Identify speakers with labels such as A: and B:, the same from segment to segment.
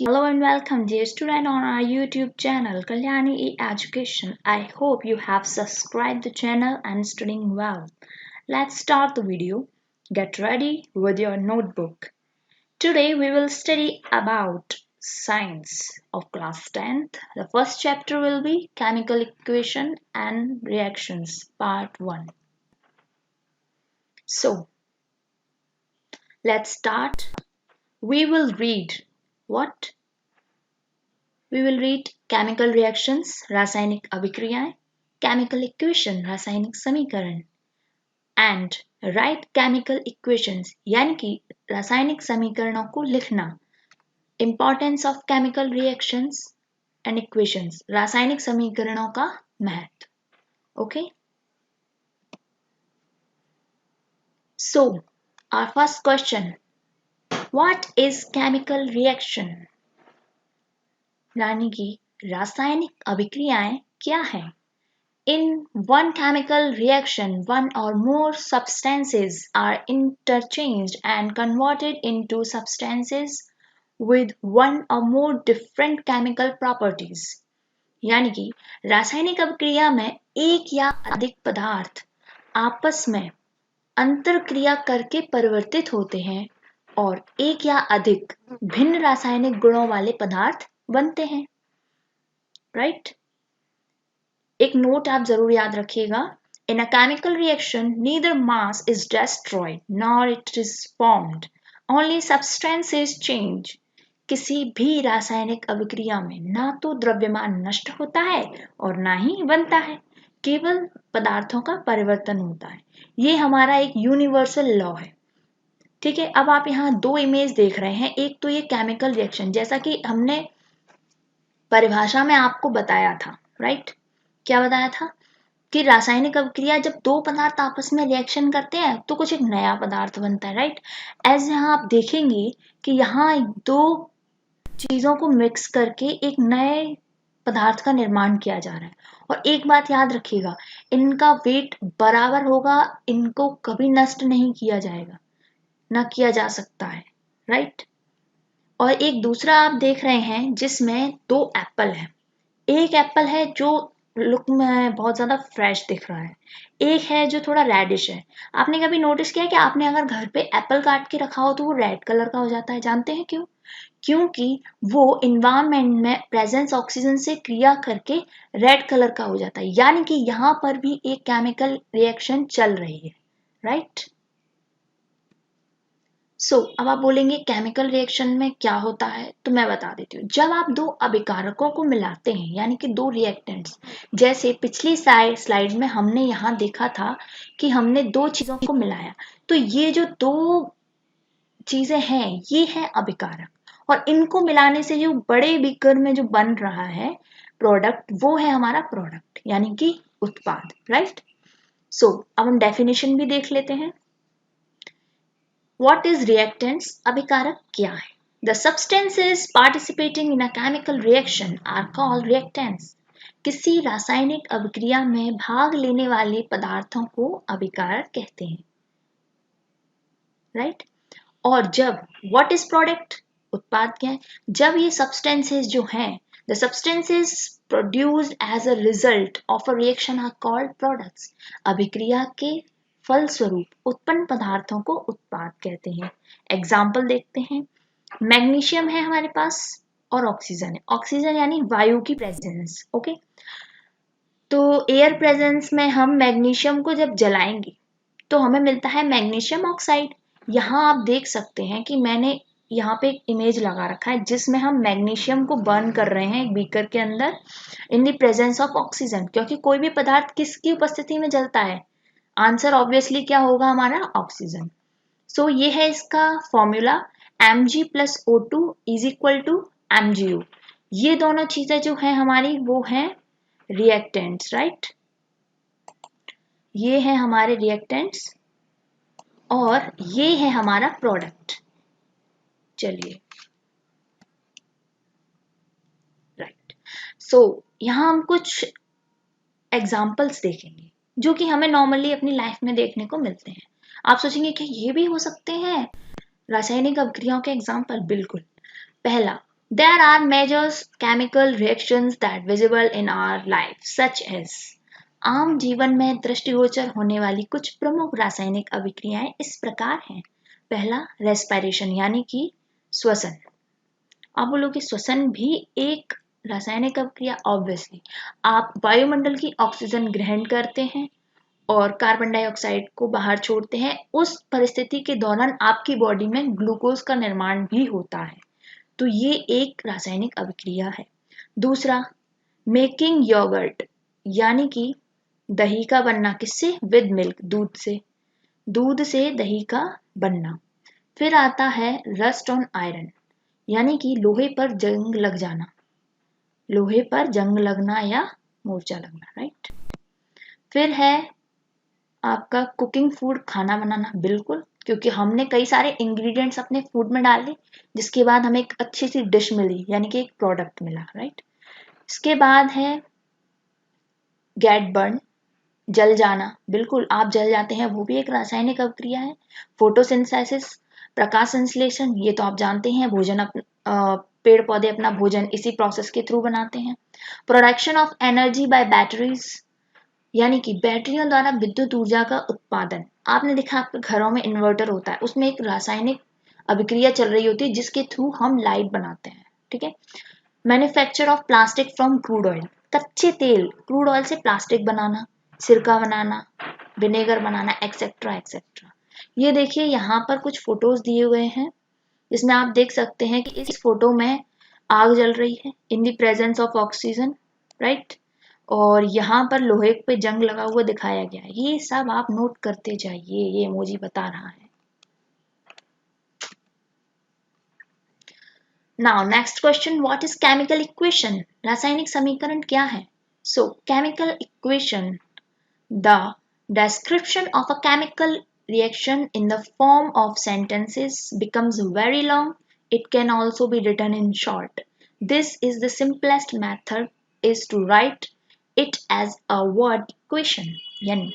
A: Hello and welcome dear student on our YouTube channel Kalyani E-Education. I hope you have subscribed the channel and studying well. Let's start the video. Get ready with your notebook. Today we will study about science of class 10th. The first chapter will be chemical equation and reactions part 1. So let's start. We will read what? We will read chemical reactions, रासायनिक अभिक्रियाएं, chemical equation, रासायनिक समीकरण, and write chemical equations, यानी कि रासायनिक समीकरणों को लिखना. Importance of chemical reactions and equations, रासायनिक समीकरणों का महत्व. Okay? So, our first question. What is chemical reaction? यानी कि रासायनिक अभिक्रियाएं क्या हैं? In one chemical reaction, one or more substances are interchanged and converted into substances with one or more different chemical properties. यानी कि रासायनिक अभिक्रिया में एक या अधिक पदार्थ आपस में अंतरक्रिया करके परिवर्तित होते हैं और एक या अधिक भिन्न रासायनिक गुणों वाले पदार्थ बनते हैं. राइट? एक नोट आप जरूर याद रखिएगा. In a chemical reaction, neither mass is destroyed nor it is formed. Only substances change. किसी भी रासायनिक अभिक्रिया में ना तो द्रव्यमान नष्ट होता है और ना ही बनता है. केवल पदार्थों का परिवर्तन होता है. ये हमारा एक यूनिवर्सल लॉ है. ठीक है. अब आप यहाँ दो इमेज देख रहे हैं. एक तो ये केमिकल रिएक्शन, जैसा कि हमने परिभाषा में आपको बताया था. राइट? क्या बताया था कि रासायनिक अभिक्रिया जब दो पदार्थ आपस में रिएक्शन करते हैं तो कुछ एक नया पदार्थ बनता है. राइट? एज यहाँ आप देखेंगे कि यहाँ दो चीजों को मिक्स करके एक नए पदार्थ का निर्माण किया जा रहा है. और एक बात याद रखिएगा, इनका वेट बराबर होगा, इनको कभी नष्ट नहीं किया जाएगा, ना किया जा सकता है. राइट? और एक दूसरा आप देख रहे हैं जिसमें दो एप्पल है. एक एप्पल है जो लुक में बहुत ज्यादा फ्रेश दिख रहा है, एक है जो थोड़ा रेडिश है. आपने कभी नोटिस किया कि आपने अगर घर पे एप्पल काट के रखा हो तो वो रेड कलर का हो जाता है? जानते हैं क्यों? क्योंकि वो इन्वायरमेंट में प्रेजेंस ऑक्सीजन से क्रिया करके रेड कलर का हो जाता है. यानी कि यहाँ पर भी एक केमिकल रिएक्शन चल रही है. राइट? अब आप बोलेंगे केमिकल रिएक्शन में क्या होता है, तो मैं बता देती हूँ. जब आप दो अभिकारकों को मिलाते हैं, यानी कि दो रिएक्टेंट्स, जैसे पिछली स्लाइड में हमने यहाँ देखा था कि हमने दो चीजों को मिलाया, तो ये जो दो चीजें हैं ये है अभिकारक, और इनको मिलाने से जो बड़े बीकर में जो बन रहा है प्रोडक्ट, वो है हमारा प्रोडक्ट, यानी कि उत्पाद. राइट? अब हम डेफिनेशन भी देख लेते हैं. What is reactants? अभिकारक क्या है? The substances participating in a chemical reaction are called reactants. किसी रासायनिक अभिक्रिया में भाग लेने वाले पदार्थों को अभिकारक कहते हैं. राइट? और जब what is product? उत्पाद क्या है? जब ये substances जो हैं, the substances produced as a result of a reaction are called products. अभिक्रिया के फलस्वरूप उत्पन्न पदार्थों को उत्पाद कहते हैं. एग्जाम्पल देखते हैं. मैग्नीशियम है हमारे पास और ऑक्सीजन है. ऑक्सीजन यानी वायु की प्रेजेंस. ओके, तो एयर प्रेजेंस में हम मैग्नीशियम को जब जलाएंगे तो हमें मिलता है मैग्नीशियम ऑक्साइड. यहाँ आप देख सकते हैं कि मैंने यहाँ पे एक इमेज लगा रखा है जिसमें हम मैग्नीशियम को बर्न कर रहे हैं एक बीकर के अंदर in the presence of oxygen. क्योंकि कोई भी पदार्थ किसकी उपस्थिति में जलता है? आंसर ऑब्वियसली क्या होगा हमारा? ऑक्सीजन. ये है इसका formula, Mg plus O2 is equal to MgO. ये दोनों चीजें जो है हमारी वो हैं रिएक्टेंट्स. राइट? ये है हमारे रिएक्टेंट्स और ये है हमारा प्रोडक्ट. चलिए, राइट. यहाँ हम कुछ एग्जाम्पल्स देखेंगे जो कि हमें नॉर्मली अपनी लाइफ में देखने को मिलते हैं. आप सोचेंगे कि ये भी हो सकते हैं रासायनिक अभिक्रियाओं के एग्जाम्पल? बिल्कुल. पहला, There are major chemical reactions that visible in our life such as आम जीवन में दृष्टिगोचर होने वाली कुछ प्रमुख रासायनिक अभिक्रियाएं इस प्रकार हैं। पहला रेस्पिरेशन यानी कि श्वसन। आप बोलोगे श्वसन भी एक रासायनिक अभिक्रिया, ऑब्वियसली आप वायुमंडल की ऑक्सीजन ग्रहण करते हैं और कार्बन डाइऑक्साइड को बाहर छोड़ते हैं। उस परिस्थिति के दौरान आपकी बॉडी में ग्लूकोज का निर्माण भी होता है, तो ये एक रासायनिक अभिक्रिया है। दूसरा मेकिंग योगर्ट यानी कि दही का बनना, किससे? विद मिल्क, दूध से, दूध से दही का बनना। फिर आता है रस्ट ऑन आयरन यानी कि लोहे पर जंग लग जाना, लोहे पर जंग लगना या मोर्चा लगना, राइट। फिर है आपका कुकिंग फूड, खाना बनाना, बिल्कुल, क्योंकि हमने कई सारे इंग्रेडिएंट्स अपने फूड में डाले जिसके बाद हमें एक अच्छी सी डिश मिली यानी कि एक प्रोडक्ट मिला, राइट। इसके बाद है गेट बर्न, जल जाना, बिल्कुल आप जल जाते हैं, वो भी एक रासायनिक अभिक्रिया है। फोटोसिंथेसिस, प्रकाश संश्लेषण, ये तो आप जानते हैं, भोजन पेड़ पौधे अपना भोजन इसी प्रोसेस के थ्रू बनाते हैं। Production of energy by batteries यानी कि बैटरियों द्वारा विद्युत ऊर्जा का उत्पादन। आपने देखा आपके घरों में इन्वर्टर होता है, उसमें एक रासायनिक अभिक्रिया चल रही होती है जिसके थ्रू हम लाइट बनाते हैं, ठीक है। Manufacture of plastic from crude oil, कच्चे तेल क्रूड ऑयल से प्लास्टिक बनाना, सिरका बनाना, विनेगर बनाना, एक्सेट्रा एक्सेट्रा। ये देखिए यहाँ पर कुछ फोटोज दिए हुए हैं जिसमें आप देख सकते हैं कि इस फोटो में आग जल रही है in the presence of oxygen, right. और यहाँ पर लोहे पे जंग लगा हुआ दिखाया गया है। ये सब आप नोट करते जाइए, ये इमोजी बता रहा है। Now next question, what is chemical equation? रासायनिक समीकरण क्या है? सो chemical equation, the description of a chemical reaction in the form of sentences becomes very long. It can also be written in short. This is the simplest method is to write it as a word equation. यानी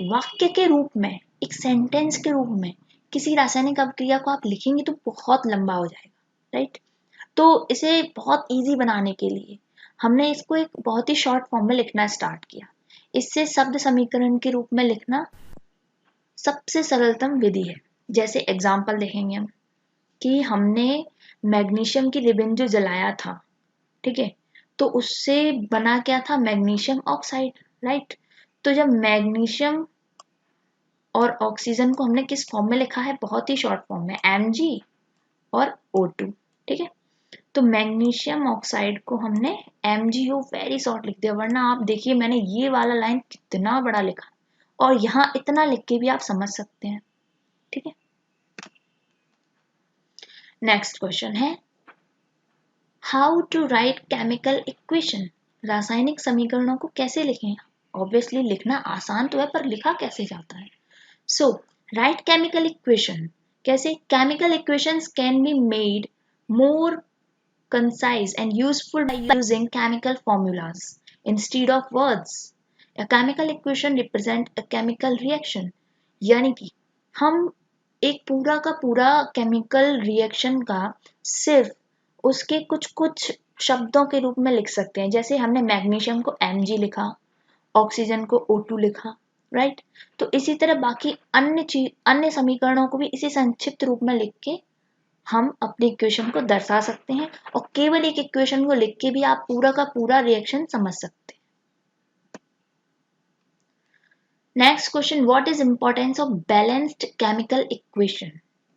A: वाक्य के रूप में, एक sentence के रूप में किसी रासायनिक अभिक्रिया को आप लिखेंगे तो बहुत लंबा हो जाएगा, राइट। तो इसे बहुत इजी बनाने के लिए हमने इसको एक बहुत ही शॉर्ट फॉर्म में लिखना स्टार्ट किया। इससे शब्द समीकरण के रूप में लिखना सबसे सरलतम विधि है। जैसे एग्जाम्पल देखेंगे हम कि हमने मैग्नीशियम की रिबन जो जलाया था, ठीक है, तो उससे बना क्या था? Magnesium oxide, right. तो जब मैग्नीशियम और ऑक्सीजन को हमने किस फॉर्म में लिखा है? बहुत ही शॉर्ट फॉर्म में, Mg और O2, ठीक है। तो मैग्नीशियम ऑक्साइड को हमने MgO वेरी शॉर्ट लिख दिया, वरना आप देखिए मैंने ये वाला लाइन कितना बड़ा लिखा और यहाँ इतना लिख के भी आप समझ सकते हैं, ठीक है। नेक्स्ट क्वेश्चन है how to write chemical equation? रासायनिक समीकरणों को कैसे लिखें? ऑब्वियसली लिखना आसान तो है, पर लिखा कैसे जाता है? सो राइट केमिकल इक्वेशन कैसे? Chemical equations can be made more concise and useful by using chemical formulas instead of words. A chemical equation represent a chemical reaction. यानी कि हम एक पूरा का पूरा केमिकल रिएक्शन का सिर्फ उसके कुछ कुछ शब्दों के रूप में लिख सकते हैं। जैसे हमने मैग्नीशियम को Mg लिखा, ऑक्सीजन को O2 लिखा, राइट। तो इसी तरह बाकी अन्य समीकरणों को भी इसी संक्षिप्त रूप में लिख के हम अपनी इक्वेशन को दर्शा सकते हैं और केवल एक इक्वेशन को लिख के भी आप पूरा का पूरा रिएक्शन समझ सकते हैं। Next question, what is importance of balanced chemical equation?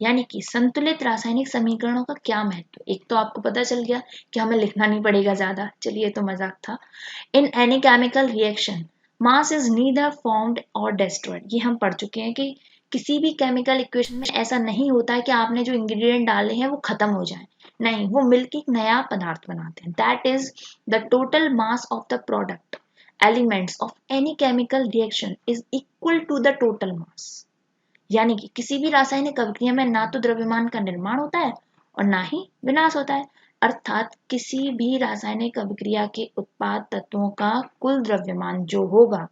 A: यानी कि संतुलित रासायनिक समीकरणों का क्या महत्व? एक तो आपको पता चल गया कि हमें लिखना नहीं पड़ेगा ज्यादा, चलिए तो मजाक था। In any chemical reaction mass is neither formed और डिस्ट्रॉयड, ये हम पढ़ चुके हैं कि किसी भी केमिकल इक्वेशन में ऐसा नहीं होता है कि आपने जो इंग्रेडिएंट डाले हैं वो खत्म हो जाए, नहीं, वो मिलकर एक नया पदार्थ बनाते हैं। That is the total mass of the product elements of any chemical reaction is equal to the total mass. यानी कि किसी भी रासायनिक अभिक्रिया में ना तो द्रव्यमान का निर्माण होता है और ना ही विनाश होता है, अर्थात किसी भी रासायनिक अभिक्रिया के उत्पाद तत्वों का कुल द्रव्यमान जो होगा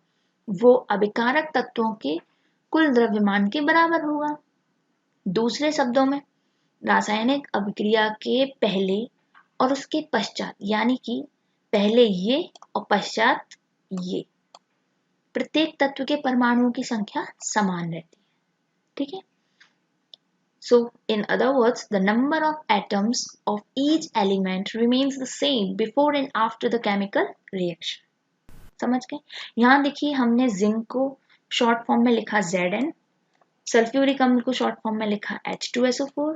A: वो अभिकारक तत्वों के कुल द्रव्यमान के बराबर होगा। दूसरे शब्दों में रासायनिक अभिक्रिया के पहले और उसके पश्चात यानी कि पहले ये और पश्चात ये, प्रत्येक तत्व के परमाणुओं की संख्या समान रहती है, ठीक है। So, in other words, the number of atoms of each element remains the same before and after the chemical reaction. समझ गए? यहाँ देखिए हमने जिंक को शॉर्ट फॉर्म में लिखा Zn, सल्फ्यूरिक अम्ल को शॉर्ट फॉर्म में लिखा H2SO4,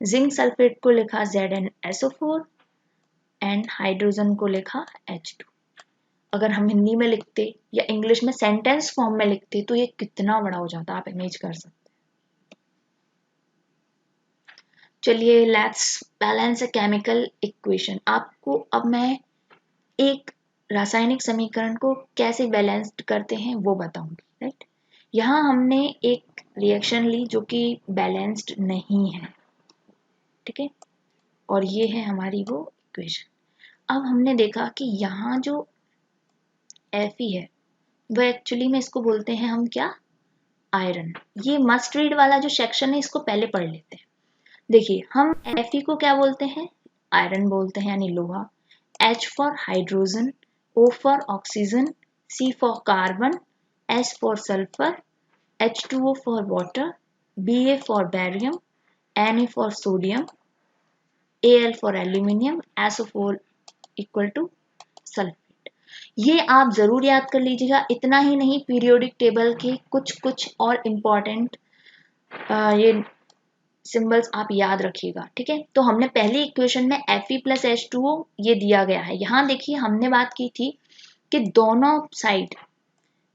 A: जिंक सल्फेट को लिखा ZnSO4 एंड हाइड्रोजन को लिखा H2। अगर हम हिंदी में लिखते या इंग्लिश में सेंटेंस फॉर्म में लिखते तो ये कितना बड़ा हो जाता, आप इमेज कर सकते। चलिए let's balance a chemical equation. आपको अब मैं एक रासायनिक समीकरण को कैसे बैलेंस्ड करते हैं वो बताऊंगी, राइट। यहाँ हमने एक रिएक्शन ली जो कि बैलेंस्ड नहीं है, ठीक है, और ये है हमारी वो इक्वेशन। अब हमने देखा कि यहाँ जो Fe है वो एक्चुअली में इसको बोलते हैं हम क्या, आयरन। ये मस्ट रीड वाला जो सेक्शन है इसको पहले पढ़ लेते हैं। देखिए हम Fe को क्या बोलते हैं, आयरन बोलते हैं यानी लोहा, H for hydrogen, O for oxygen, C for carbon, S for sulphur, H2O for water, Ba for barium, Na for sodium, Al for aluminium, SO4 equal to sulphate. ये आप जरूर याद कर लीजिएगा, इतना ही नहीं, पीरियोडिक टेबल के कुछ कुछ और इम्पॉर्टेंट ये सिंबल्स आप याद रखिएगा, ठीक है। तो हमने पहली इक्वेशन में Fe प्लस H2O ये दिया गया है। यहाँ देखिए हमने बात की थी कि दोनों साइड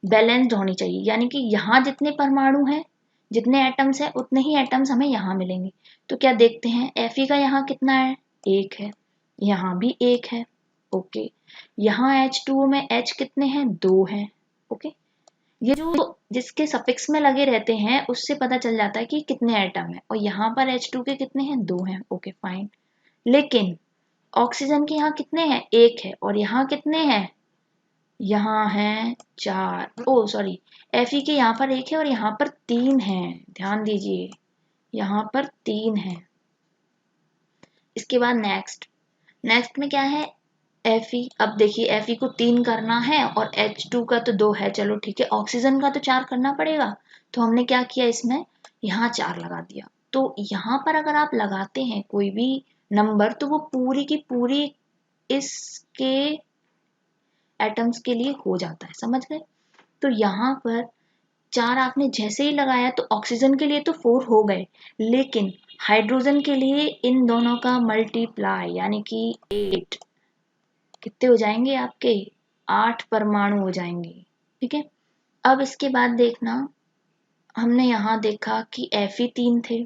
A: बैलेंस्ड होनी चाहिए, यानी कि यहाँ जितने परमाणु हैं, जितने एटम्स हैं, उतने ही एटम्स हमें यहाँ मिलेंगे। तो क्या देखते हैं, Fe का यहाँ कितना है, 1 है, यहाँ भी 1 है, ओके। यहाँ H2O में H कितने हैं, 2 हैं, ओके। ये जो जिसके सफिक्स में लगे रहते हैं उससे पता चल जाता है कि कितने एटम है, और यहाँ पर H2 के कितने हैं, 2 हैं, ओके फाइन। लेकिन ऑक्सीजन के यहाँ कितने हैं, 1 है, और यहाँ कितने हैं, यहाँ हैं 4, ओ सॉरी, Fe के यहाँ पर 1 है और यहाँ पर 3 है, ध्यान दीजिए यहाँ पर 3 है। इसके बाद नेक्स्ट में क्या है, Fe। अब देखिए Fe को 3 करना है और H2 का तो 2 है, चलो ठीक है। ऑक्सीजन का तो 4 करना पड़ेगा, तो हमने क्या किया, इसमें यहाँ 4 लगा दिया। तो यहाँ पर अगर आप लगाते हैं कोई भी नंबर तो वो पूरी की पूरी इसके एटम्स के लिए हो जाता है, समझ गए। तो यहाँ पर 4 आपने जैसे ही लगाया तो ऑक्सीजन के लिए तो 4 हो गए, लेकिन हाइड्रोजन के लिए इन दोनों का मल्टीप्लाई यानी कि 8, कितने हो जाएंगे आपके, 8 परमाणु हो जाएंगे, ठीक है। अब इसके बाद देखना, हमने यहाँ देखा कि Fe 3 थे,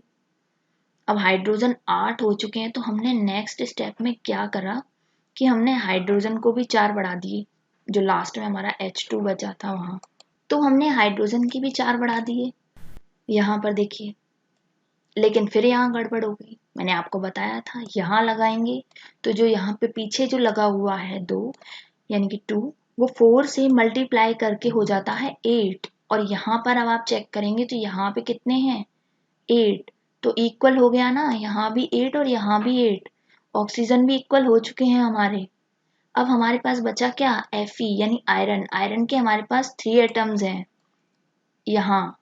A: अब हाइड्रोजन 8 हो चुके हैं, तो हमने नेक्स्ट स्टेप में क्या करा कि हमने हाइड्रोजन को भी 4 बढ़ा दिए, जो लास्ट में हमारा H2 बचा था वहां, तो हमने हाइड्रोजन की भी 4 बढ़ा दिए यहाँ पर देखिए। लेकिन फिर यहाँ गड़बड़ हो गई, मैंने आपको बताया था यहाँ लगाएंगे तो जो यहाँ पे पीछे जो लगा हुआ है 2 यानी कि 2, वो 4 से मल्टीप्लाई करके हो जाता है 8, और यहाँ पर अब आप चेक करेंगे तो यहाँ पे कितने हैं, 8, तो इक्वल हो गया ना, यहाँ भी 8 और यहाँ भी 8, ऑक्सीजन भी इक्वल हो चुके हैं हमारे। अब हमारे पास बचा क्या, Fe यानी आयरन। आयरन के हमारे पास 3 एटम्स हैं, यहाँ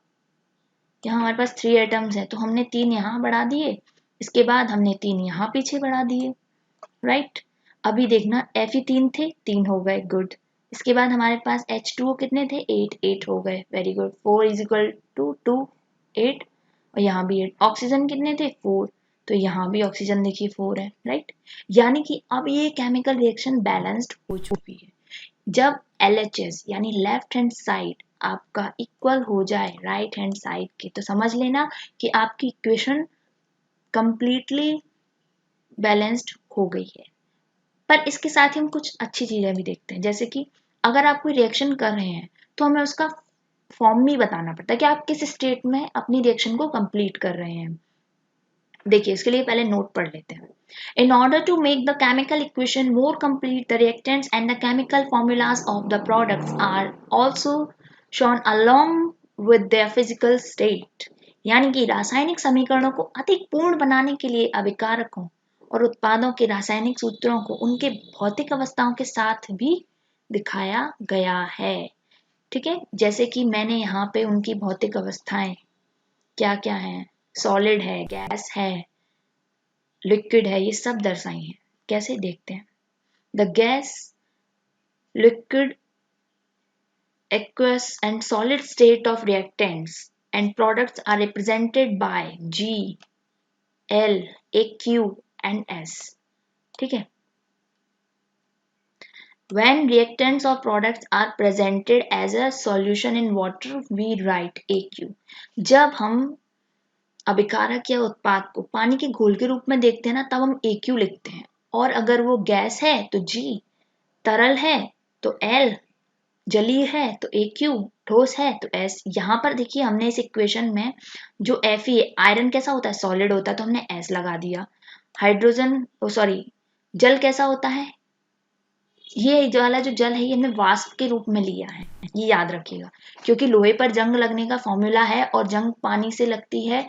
A: हमारे पास 3 एटम्स हैं, तो हमने 3 यहाँ बढ़ा दिए, इसके बाद हमने 3 यहाँ पीछे बढ़ा दिए, राइट। अभी देखना Fe 3 थे, 3 हो गए, गुड। इसके बाद हमारे पास H2O कितने थे, 8 हो गए, very good. 4 is equal to 2, 8, और यहाँ भी 8। ऑक्सीजन कितने थे, 4, तो यहाँ भी ऑक्सीजन देखिए 4 है, राइट। यानी कि अब ये केमिकल रिएक्शन बैलेंस्ड हो चुकी है। जब LHS यानी लेफ्ट हैंड साइड आपका इक्वल हो जाए राइट हैंड साइड के, तो समझ लेना कि आपकी इक्वेशन कंप्लीटली बैलेंस्ड हो गई है। पर इसके साथ ही हम कुछ अच्छी चीजें भी देखते हैं, जैसे कि अगर आप कोई रिएक्शन कर रहे हैं तो हमें उसका फॉर्म भी बताना पड़ता है कि आप किस स्टेट में अपनी रिएक्शन को कंप्लीट कर रहे हैं। देखिए इसके लिए पहले नोट पढ़ लेते हैं। In order to make the chemical equation more complete, the reactants and the chemical formulas of the products are also shown along with their physical state. यानी कि रासायनिक समीकरणों को अधिक पूर्ण बनाने के लिए अभिकारकों और उत्पादों के रासायनिक सूत्रों को उनके भौतिक अवस्थाओं के साथ भी दिखाया गया है। ठीक है, जैसे कि मैंने यहाँ पे उनकी भौतिक अवस्थाएं क्या क्या हैं, सॉलिड है, गैस है, लिक्विड है, ये सब दर्शाई हैं। कैसे देखते हैं? The gas, liquid, aqueous and solid state of reactants and products are represented by G, L, AQ and S. ठीक है, when reactants or products are presented as a solution in water we write AQ. जब हम अभिकारक या उत्पाद को पानी के घोल के रूप में देखते हैं ना, तब हम AQ लिखते हैं। और अगर वो गैस है तो G, तरल है तो L, जलीय है तो AQ, ठोस है तो S। यहाँ पर देखिए हमने इस इक्वेशन में जो Fe, आयरन कैसा होता है, सॉलिड होता है, तो हमने S लगा दिया। हाइड्रोजन जल कैसा होता है, ये वाला जो जल है ये हमने वाष्प के रूप में लिया है, ये याद रखिएगा, क्योंकि लोहे पर जंग लगने का फॉर्मूला है और जंग पानी से लगती है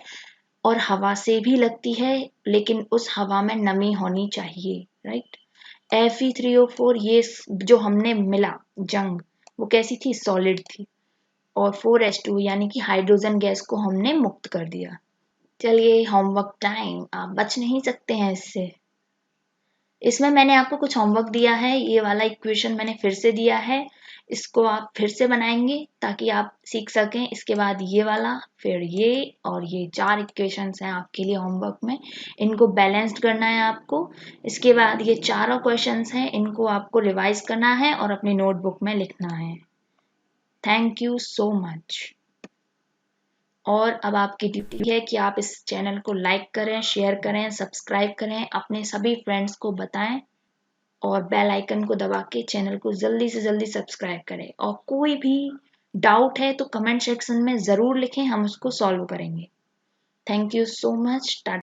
A: और हवा से भी लगती है, लेकिन उस हवा में नमी होनी चाहिए, राइट। Fe3O4 ये जो हमने मिला जंग, वो कैसी थी, सॉलिड थी, और 4H2 यानी कि हाइड्रोजन गैस को हमने मुक्त कर दिया। चलिए होमवर्क टाइम, आप बच नहीं सकते हैं इससे। इसमें मैंने आपको कुछ होमवर्क दिया है, ये वाला इक्वेशन मैंने फिर से दिया है, इसको आप फिर से बनाएंगे ताकि आप सीख सकें। इसके बाद ये वाला, फिर ये, और ये 4 इक्वेशंस हैं आपके लिए होमवर्क में, इनको बैलेंस्ड करना है आपको। इसके बाद ये चारों क्वेश्चंस हैं, इनको आपको रिवाइज करना है और अपनी नोटबुक में लिखना है। Thank you so much. और अब आपकी ड्यूटी है कि आप इस चैनल को लाइक करें, शेयर करें, सब्सक्राइब करें, अपने सभी फ्रेंड्स को बताएं और बेल आइकन को दबा के चैनल को जल्दी से जल्दी सब्सक्राइब करें। और कोई भी डाउट है तो कमेंट सेक्शन में ज़रूर लिखें, हम उसको सॉल्व करेंगे। Thank you so much.